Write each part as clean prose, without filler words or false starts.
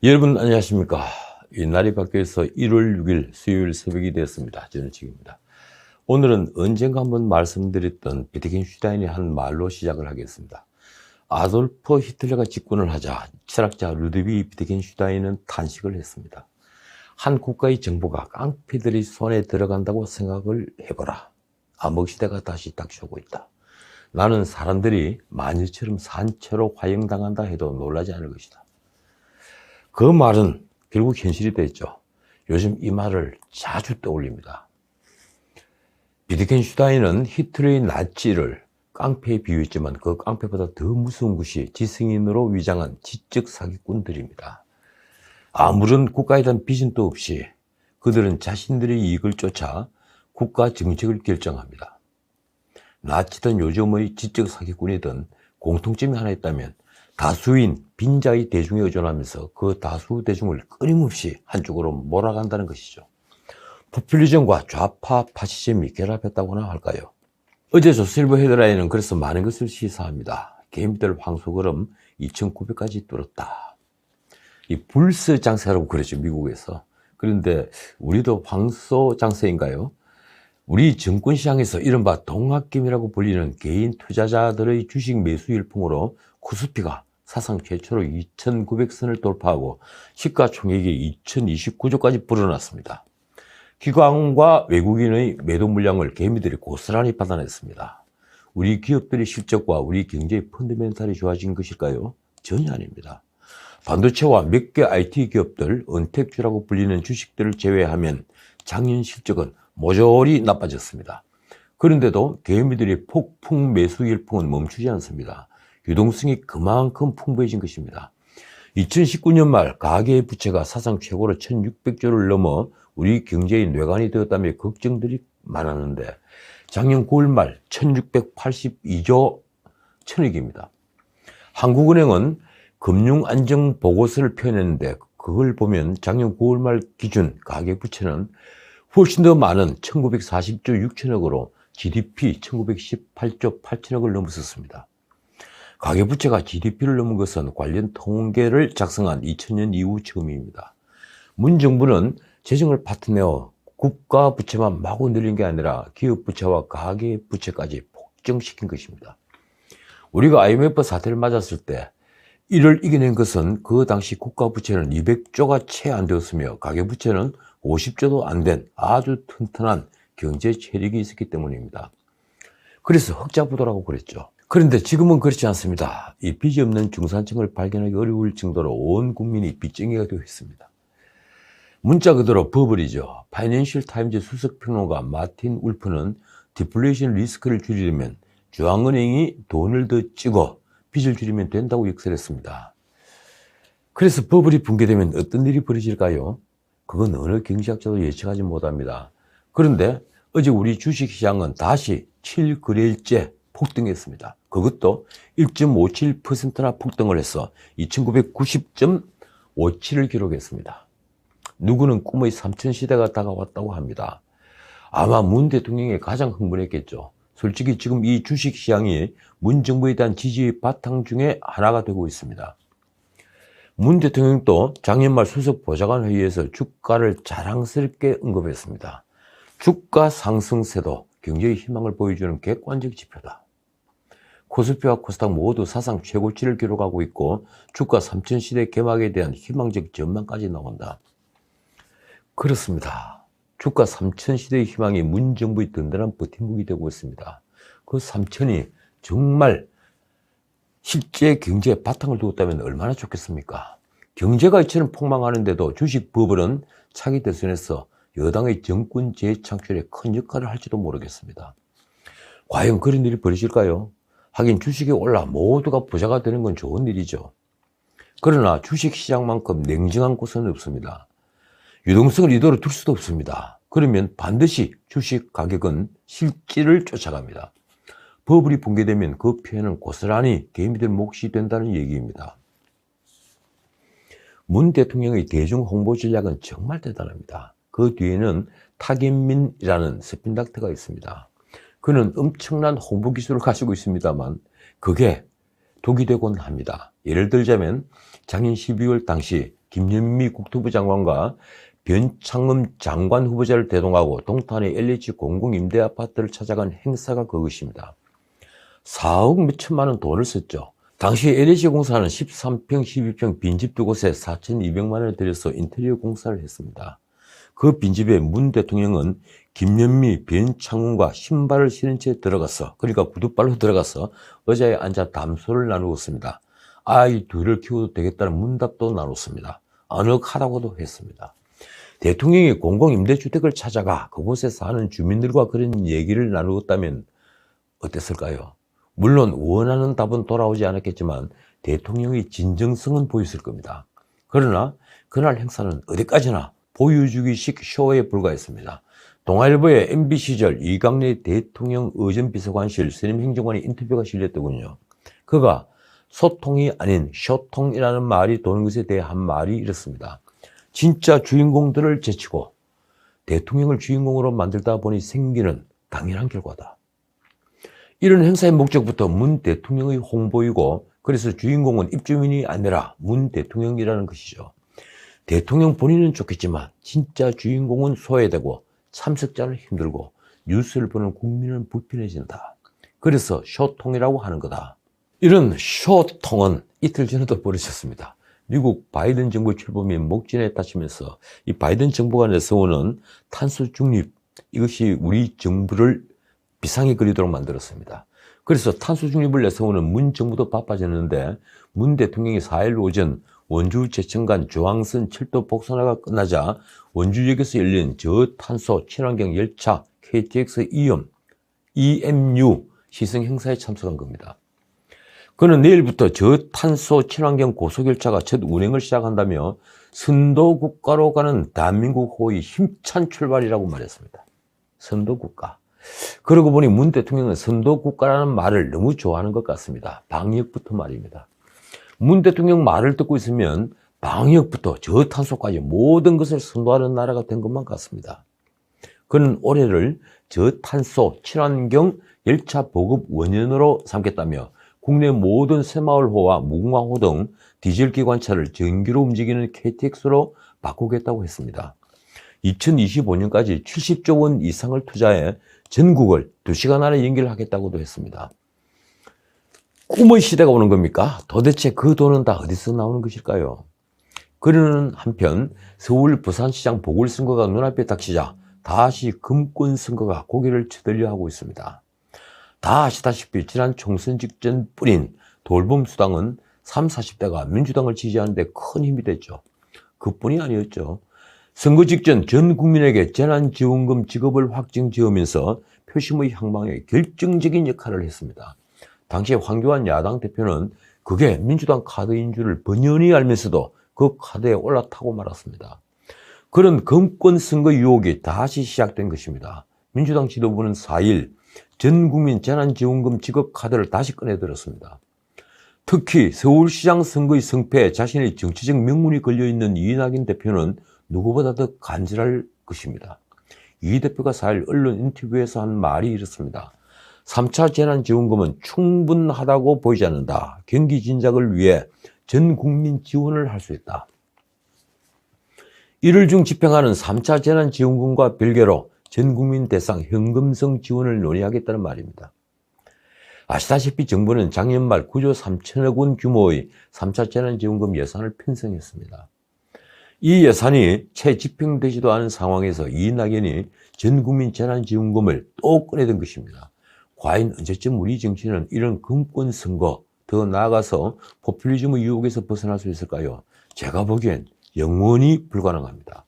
여러분 안녕하십니까. 이 날이 바뀌어서 1월 6일 수요일 새벽이 되었습니다. 저는 지금입니다. 오늘은 언젠가 한번 말씀드렸던 비트겐슈타인이 한 말로 시작을 하겠습니다. 아돌프 히틀러가 집권을 하자 철학자 루드비 비트겐슈타인은 탄식을 했습니다. 한 국가의 정보가 깡패들이 손에 들어간다고 생각을 해보라. 암흑시대가 다시 닥쳐오고 있다. 나는 사람들이 마녀처럼 산채로 화형당한다 해도 놀라지 않을 것이다. 그 말은 결국 현실이 됐죠. 요즘 이 말을 자주 떠올립니다. 비트겐슈타인은 히틀러의 나치를 깡패에 비유했지만 그 깡패보다 더 무서운 것이 지성인으로 위장한 지적 사기꾼들입니다. 아무런 국가에 대한 비전도 없이 그들은 자신들의 이익을 쫓아 국가 정책을 결정합니다. 나치든 요즘의 지적 사기꾼이든 공통점이 하나 있다면 다수인 빈자의 대중에 의존하면서 그 다수 대중을 끊임없이 한쪽으로 몰아간다는 것이죠. 포퓰리즘과 좌파 파시즘이 결합했다고나 할까요? 어제 조선일보 헤드라인은 그래서 많은 것을 시사합니다. 개미들 황소걸음 2,900까지 뚫었다. 이 불스 장세라고 그랬죠, 미국에서. 그런데 우리도 황소 장세인가요? 우리 증권시장에서 이른바 동학개미라고 불리는 개인 투자자들의 주식 매수 일풍으로 코스피가 사상 최초로 2,900선을 돌파하고 시가총액이 2,029조까지 불어났습니다. 기관과 외국인의 매도 물량을 개미들이 고스란히 받아냈습니다. 우리 기업들의 실적과 우리 경제의 펀더멘탈이 좋아진 것일까요? 전혀 아닙니다. 반도체와 몇 개 IT 기업들, 은택주라고 불리는 주식들을 제외하면 작년 실적은 모조리 나빠졌습니다. 그런데도 개미들의 폭풍 매수 일풍은 멈추지 않습니다. 유동성이 그만큼 풍부해진 것입니다. 2019년 말 가계 부채가 사상 최고로 1,600조를 넘어 우리 경제의 뇌관이 되었다며 걱정들이 많았는데 작년 9월 말 1,682조 천억입니다. 한국은행은 금융안정보고서를 표현했는데 그걸 보면 작년 9월 말 기준 가계 부채는 훨씬 더 많은 1,940조 6천억으로 GDP 1,918조 8천억을 넘었었습니다. 가계부채가 GDP를 넘은 것은 관련 통계를 작성한 2000년 이후 처음입니다. 문 정부는 재정을 파트내어 국가 부채만 마구 늘린 게 아니라 기업 부채와 가계 부채까지 폭증시킨 것입니다. 우리가 IMF 사태를 맞았을 때 이를 이겨낸 것은 그 당시 국가 부채는 200조가 채 안 되었으며 가계 부채는 50조도 안 된 아주 튼튼한 경제 체력이 있었기 때문입니다. 그래서 흑자부도라고 그랬죠. 그런데 지금은 그렇지 않습니다. 이 빚이 없는 중산층을 발견하기 어려울 정도로 온 국민이 빚쟁이가 되어 있습니다. 문자 그대로 버블이죠. 파이낸셜 타임즈 수석평론가 마틴 울프는 디플레이션 리스크를 줄이려면 중앙은행이 돈을 더 찌고 빚을 줄이면 된다고 역설했습니다. 그래서 버블이 붕괴되면 어떤 일이 벌어질까요? 그건 어느 경제학자도 예측하지 못합니다. 그런데 어제 우리 주식시장은 다시 7거래일째 폭등했습니다. 그것도 1.57%나 폭등을 해서 2990.57을 기록했습니다. 누구는 꿈의 3000시대가 다가왔다고 합니다. 아마 문 대통령이 가장 흥분했겠죠. 솔직히 지금 이 주식시장이 문 정부에 대한 지지의 바탕 중에 하나가 되고 있습니다. 문 대통령도 작년 말 수석 보좌관 회의에서 주가를 자랑스럽게 언급했습니다. 주가 상승세도 경제의 희망을 보여주는 객관적 지표다. 코스피와 코스닥 모두 사상 최고치를 기록하고 있고 주가 3000시대 개막에 대한 희망적 전망까지 나온다. 그렇습니다. 주가 3000시대의 희망이 문 정부의 든든한 버팀목이 되고 있습니다. 그 3000이 정말 실제 경제에 바탕을 두었다면 얼마나 좋겠습니까? 경제가 이처럼 폭망하는데도 주식 버블은 차기 대선에서 여당의 정권 재창출에 큰 역할을 할지도 모르겠습니다. 과연 그런 일이 벌어질까요? 하긴 주식이 올라 모두가 부자가 되는 건 좋은 일이죠. 그러나 주식시장만큼 냉정한 곳은 없습니다. 유동성을 이대로 둘 수도 없습니다. 그러면 반드시 주식 가격은 실질을 쫓아갑니다. 버블이 붕괴되면 그 피해는 고스란히 개미들 몫이 된다는 얘기입니다. 문 대통령의 대중 홍보 전략은 정말 대단합니다. 그 뒤에는 탁인민이라는 스핀닥터가 있습니다. 그는 엄청난 홍보 기술을 가지고 있습니다만 그게 독이 되곤 합니다. 예를 들자면 작년 12월 당시 김현미 국토부 장관과 변창흠 장관 후보자를 대동하고 동탄의 LH 공공임대아파트를 찾아간 행사가 그것입니다. 4억 몇천만 원 돈을 썼죠. 당시 LH공사는 13평, 12평 빈집 두 곳에 4,200만 원을 들여서 인테리어 공사를 했습니다. 그 빈집에 문 대통령은 김현미, 변창훈과 신발을 신은 채 들어가서, 그러니까 구두발로 들어가서 의자에 앉아 담소를 나누었습니다. 아이 둘을 키워도 되겠다는 문답도 나눴습니다. 아늑하다고도 했습니다. 대통령이 공공임대주택을 찾아가 그곳에 사는 주민들과 그런 얘기를 나누었다면 어땠을까요? 물론 원하는 답은 돌아오지 않았겠지만 대통령의 진정성은 보였을 겁니다. 그러나 그날 행사는 어디까지나 보여주기식 쇼에 불과했습니다. 동아일보의 MB 시절 이강래 대통령 의전비서관실 선임 행정관의 인터뷰가 실렸더군요. 그가 소통이 아닌 쇼통이라는 말이 도는 것에 대해 한 말이 이렇습니다. 진짜 주인공들을 제치고 대통령을 주인공으로 만들다 보니 생기는 당연한 결과다. 이런 행사의 목적부터 문 대통령의 홍보이고, 그래서 주인공은 입주민이 아니라 문 대통령이라는 것이죠. 대통령 본인은 좋겠지만 진짜 주인공은 소외되고 참석자는 힘들고 뉴스를 보는 국민은 불편해진다. 그래서 쇼통이라고 하는 거다. 이런 쇼통은 이틀 전에도 벌어졌습니다. 미국 바이든 정부 출범이 목전에 다치면서 이 바이든 정부가 내세우는 탄소 중립, 이것이 우리 정부를 비상에 걸리도록 만들었습니다. 그래서 탄소 중립을 내세우는 문 정부도 바빠졌는데 문 대통령이 4일 오전 원주 제천간 조항선 철도 복선화가 끝나자 원주역에서 열린 저탄소 친환경 열차 KTX EMU 시승 행사에 참석한 겁니다. 그는 내일부터 저탄소 친환경 고속열차가 첫 운행을 시작한다며 선도국가로 가는 대한민국 호의 힘찬 출발이라고 말했습니다. 선도국가. 그러고 보니 문 대통령은 선도국가라는 말을 너무 좋아하는 것 같습니다. 방역부터 말입니다. 문 대통령 말을 듣고 있으면 방역부터 저탄소까지 모든 것을 선도하는 나라가 된 것만 같습니다. 그는 올해를 저탄소 친환경 열차 보급 원년으로 삼겠다며 국내 모든 새마을호와 무궁화호 등 디젤 기관차를 전기로 움직이는 KTX로 바꾸겠다고 했습니다. 2025년까지 70조 원 이상을 투자해 전국을 2시간 안에 연결하겠다고도 했습니다. 꿈의 시대가 오는 겁니까? 도대체 그 돈은 다 어디서 나오는 것일까요? 그러는 한편 서울 부산시장 보궐선거가 눈앞에 닥치자 다시 금권 선거가 고개를 쳐들려 하고 있습니다. 다 아시다시피 지난 총선 직전 뿌린 돌봄수당은 30, 40대가 민주당을 지지하는데 큰 힘이 됐죠. 그뿐이 아니었죠. 선거 직전 전 국민에게 재난지원금 지급을 확정 지으면서 표심의 향방에 결정적인 역할을 했습니다. 당시 황교안 야당 대표는 그게 민주당 카드인 줄을 번연히 알면서도 그 카드에 올라타고 말았습니다. 그런 금권 선거 유혹이 다시 시작된 것입니다. 민주당 지도부는 4일 전 국민 재난지원금 지급 카드를 다시 꺼내들었습니다. 특히 서울시장 선거의 성패에 자신의 정치적 명분이 걸려있는 이낙연 대표는 누구보다 더 간절할 것입니다. 이 대표가 4일 언론 인터뷰에서 한 말이 이렇습니다. 3차 재난지원금은 충분하다고 보이지 않는다. 경기 진작을 위해 전 국민 지원을 할 수 있다. 이를 중 집행하는 3차 재난지원금과 별개로 전 국민 대상 현금성 지원을 논의하겠다는 말입니다. 아시다시피 정부는 작년 말 9조 3천억 원 규모의 3차 재난지원금 예산을 편성했습니다. 이 예산이 채 집행되지도 않은 상황에서 이낙연이 전 국민 재난지원금을 또 꺼내든 것입니다. 과연 언제쯤 우리 정치는 이런 금권 선거, 더 나아가서 포퓰리즘의 유혹에서 벗어날 수 있을까요? 제가 보기엔 영원히 불가능합니다.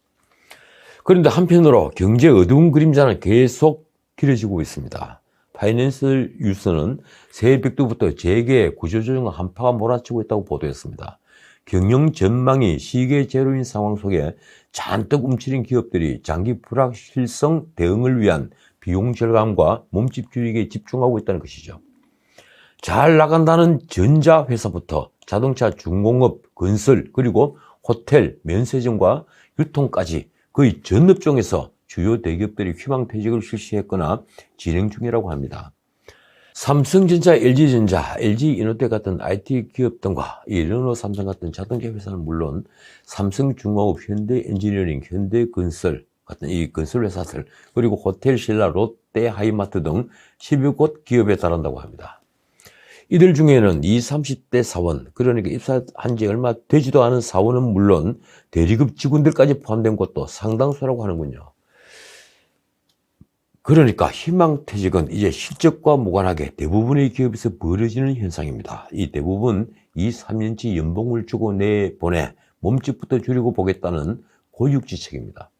그런데 한편으로 경제 어두운 그림자는 계속 길어지고 있습니다. 파이낸셜 뉴스는 새해 벽두부터 재계 구조조정 한파가 몰아치고 있다고 보도했습니다. 경영 전망이 시계 제로인 상황 속에 잔뜩 움츠린 기업들이 장기 불확실성 대응을 위한 비용 절감과 몸집 줄이기에 집중하고 있다는 것이죠. 잘 나간다는 전자회사부터 자동차 중공업, 건설, 그리고 호텔, 면세점과 유통까지 거의 전 업종에서 주요 대기업들이 희망퇴직을 실시했거나 진행 중이라고 합니다. 삼성전자, LG전자, LG이노텍 같은 IT 기업 등과 이 르노, 삼성 같은 자동차 회사는 물론 삼성중공업, 현대엔지니어링, 현대건설 같은 이 건설 회사들, 그리고 호텔, 신라, 롯데, 하이마트 등 10여 곳 기업에 달한다고 합니다. 이들 중에는 20, 30대 사원, 그러니까 입사한 지 얼마 되지도 않은 사원은 물론 대리급 직원들까지 포함된 곳도 상당수라고 하는군요. 그러니까 희망퇴직은 이제 실적과 무관하게 대부분의 기업에서 벌어지는 현상입니다. 이 대부분 2, 3년치 연봉을 주고 내보내 몸집부터 줄이고 보겠다는 고육지책입니다.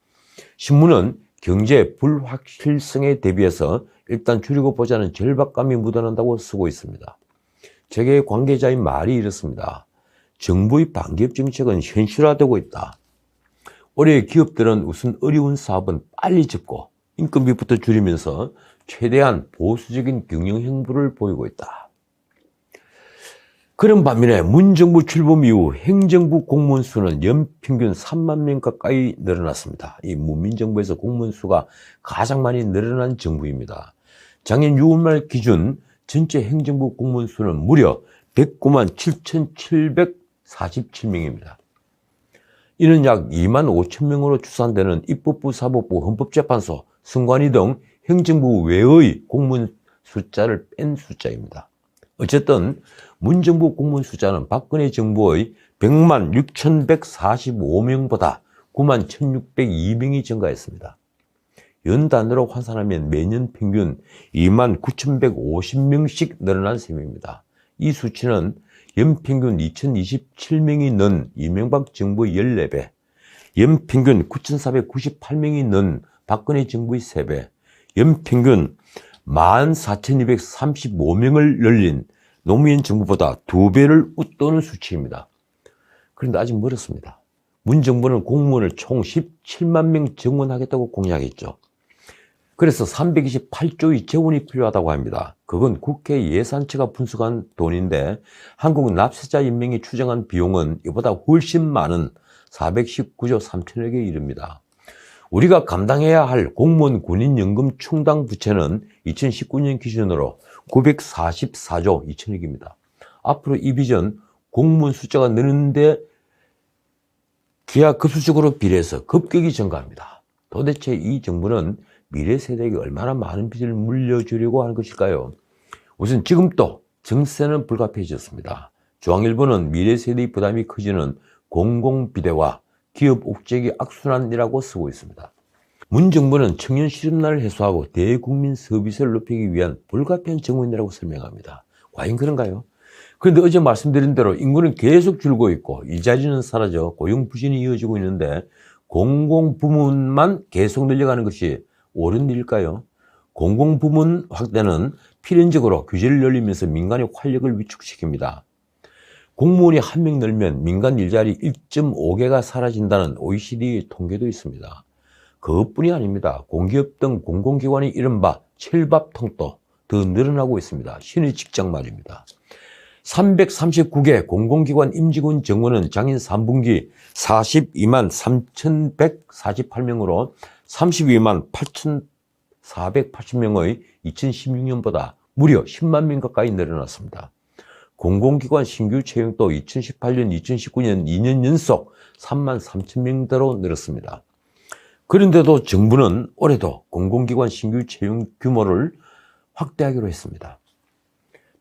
신문은 경제 불확실성에 대비해서 일단 줄이고 보자는 절박감이 묻어난다고 쓰고 있습니다. 재계 관계자의 말이 이렇습니다. 정부의 반기업 정책은 현실화되고 있다. 올해 기업들은 우선 어려운 사업은 빨리 접고 인건비부터 줄이면서 최대한 보수적인 경영 행보를 보이고 있다. 그런 반면에 문 정부 출범 이후 행정부 공무원 수는 연평균 3만 명 가까이 늘어났습니다. 이 문민정부에서 공무원 수가 가장 많이 늘어난 정부입니다. 작년 6월 말 기준 전체 행정부 공무원 수는 무려 109만 7,747명입니다. 이는 약 2만 5천 명으로 추산되는 입법부, 사법부, 헌법재판소, 선관위 등 행정부 외의 공무원 숫자를 뺀 숫자입니다. 어쨌든 문정부 공무원 숫자는 박근혜 정부의 100만 6,145명보다 9만 1,602명이 증가했습니다. 연단으로 환산하면 매년 평균 2만 9,150명씩 늘어난 셈입니다. 이 수치는 연평균 2,027명이 는 이명박 정부의 14배, 연평균 9,498명이 는 박근혜 정부의 3배, 연평균 14,235명을 늘린 노무현 정부보다 2배를 웃도는 수치입니다. 그런데 아직 멀었습니다. 문 정부는 공무원을 총 17만 명 정원하겠다고 공약했죠. 그래서 328조의 재원이 필요하다고 합니다. 그건 국회 예산처가 분석한 돈인데 한국 납세자 연맹이 추정한 비용은 이보다 훨씬 많은 419조 3천억에 이릅니다. 우리가 감당해야 할 공무원 군인연금 충당 부채는 2019년 기준으로 944조 2천억입니다. 앞으로 이 비전 공무원 숫자가 느는데 기하급수적으로 비례해서 급격히 증가합니다. 도대체 이 정부는 미래 세대에게 얼마나 많은 빚을 물려주려고 하는 것일까요? 우선 지금도 정세는 불가피해졌습니다. 중앙일보는 미래 세대의 부담이 커지는 공공비대와 기업 옥죄기 악순환이라고 쓰고 있습니다. 문 정부는 청년 실업난을 해소하고 대국민 서비스를 높이기 위한 불가피한 정원이라고 설명합니다. 과연 그런가요? 그런데 어제 말씀드린 대로 인구는 계속 줄고 있고 일자리는 사라져 고용 부진이 이어지고 있는데 공공부문만 계속 늘려가는 것이 옳은 일일까요? 공공부문 확대는 필연적으로 규제를 열리면서 민간의 활력을 위축시킵니다. 공무원이 한 명 늘면 민간 일자리 1.5개가 사라진다는 OECD 통계도 있습니다. 그것뿐이 아닙니다. 공기업 등 공공기관이 이른바 첼밥통도 더 늘어나고 있습니다. 신의 직장 말입니다. 339개 공공기관 임직원 정원은 작년 3분기 42만 3,148명으로 32만 8,480명의 2016년보다 무려 10만 명 가까이 늘어났습니다. 공공기관 신규 채용도 2018년, 2019년 2년 연속 3만 3천 명대로 늘었습니다. 그런데도 정부는 올해도 공공기관 신규 채용 규모를 확대하기로 했습니다.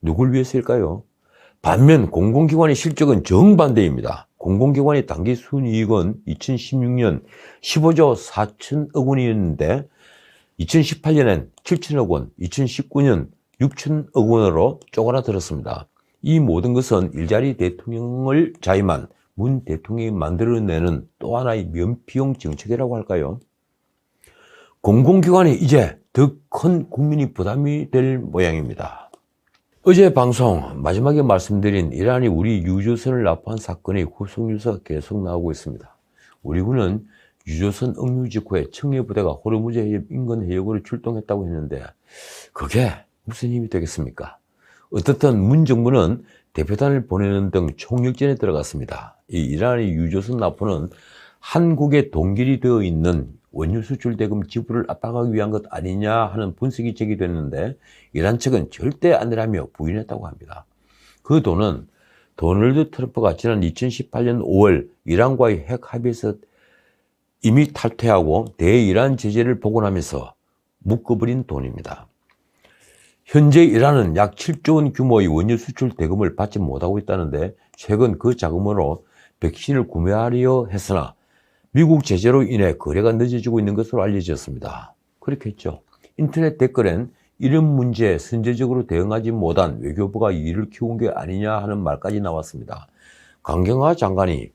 누굴 위해서일까요? 반면 공공기관의 실적은 정반대입니다. 공공기관의 당기 순이익은 2016년 15조 4천억 원이었는데 2018년엔 7천억 원, 2019년 6천억 원으로 쪼그라들었습니다. 이 모든 것은 일자리 대통령을 자임한 문 대통령이 만들어내는 또 하나의 면피용 정책이라고 할까요? 공공기관이 이제 더 큰 국민이 부담이 될 모양입니다. 어제 방송 마지막에 말씀드린 이란이 우리 유조선을 납포한 사건의 후속 뉴스가 계속 나오고 있습니다. 우리 군은 유조선 억류 직후에 청해부대가 호르무즈 해협 인근 해역으로 출동했다고 했는데 그게 무슨 힘이 되겠습니까? 어떻든 문 정부는 대표단을 보내는 등 총력전에 들어갔습니다. 이 이란의 유조선 납포는 한국에 동결이 되어 있는 원유 수출 대금 지불을 압박하기 위한 것 아니냐 하는 분석이 제기됐는데 이란 측은 절대 아니라며 부인했다고 합니다. 그 돈은 도널드 트럼프가 지난 2018년 5월 이란과의 핵 합의에서 이미 탈퇴하고 대이란 제재를 복원하면서 묶어버린 돈입니다. 현재 이란은 약 7조 원 규모의 원유 수출 대금을 받지 못하고 있다는데 최근 그 자금으로 백신을 구매하려 했으나 미국 제재로 인해 거래가 늦어지고 있는 것으로 알려졌습니다. 그렇게 했죠. 인터넷 댓글엔 이런 문제에 선제적으로 대응하지 못한 외교부가 일을 키운 게 아니냐 하는 말까지 나왔습니다. 강경화 장관이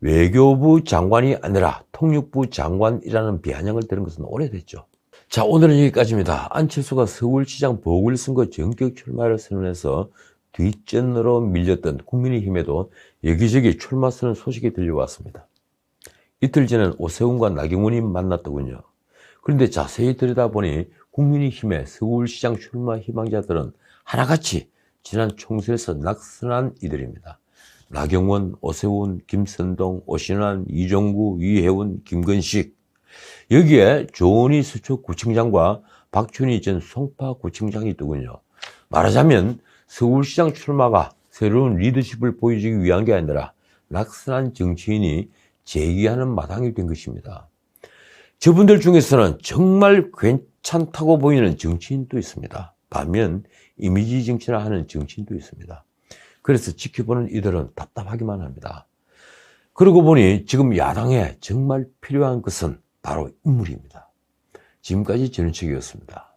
외교부 장관이 아니라 통일부 장관이라는 비아냥을 들은 것은 오래됐죠. 자, 오늘은 여기까지입니다. 안철수가 서울시장 보궐선거 전격 출마를 선언해서 뒷전으로 밀렸던 국민의힘에도 여기저기 출마 선언 소식이 들려왔습니다. 이틀 전엔 오세훈과 나경원이 만났더군요. 그런데 자세히 들여다보니 국민의힘의 서울시장 출마 희망자들은 하나같이 지난 총선에서 낙선한 이들입니다. 나경원, 오세훈, 김선동, 오신환, 이종구, 이혜원, 김건식. 여기에 조은희 수초구청장과 박춘희 전 송파구청장이 있더군요. 말하자면 서울시장 출마가 새로운 리더십을 보여주기 위한 게 아니라 낙선한 정치인이 제기하는 마당이 된 것입니다. 저분들 중에서는 정말 괜찮다고 보이는 정치인도 있습니다. 반면 이미지 정치나 하는 정치인도 있습니다. 그래서 지켜보는 이들은 답답하기만 합니다. 그러고 보니 지금 야당에 정말 필요한 것은 바로 인물입니다. 지금까지 전은책이었습니다.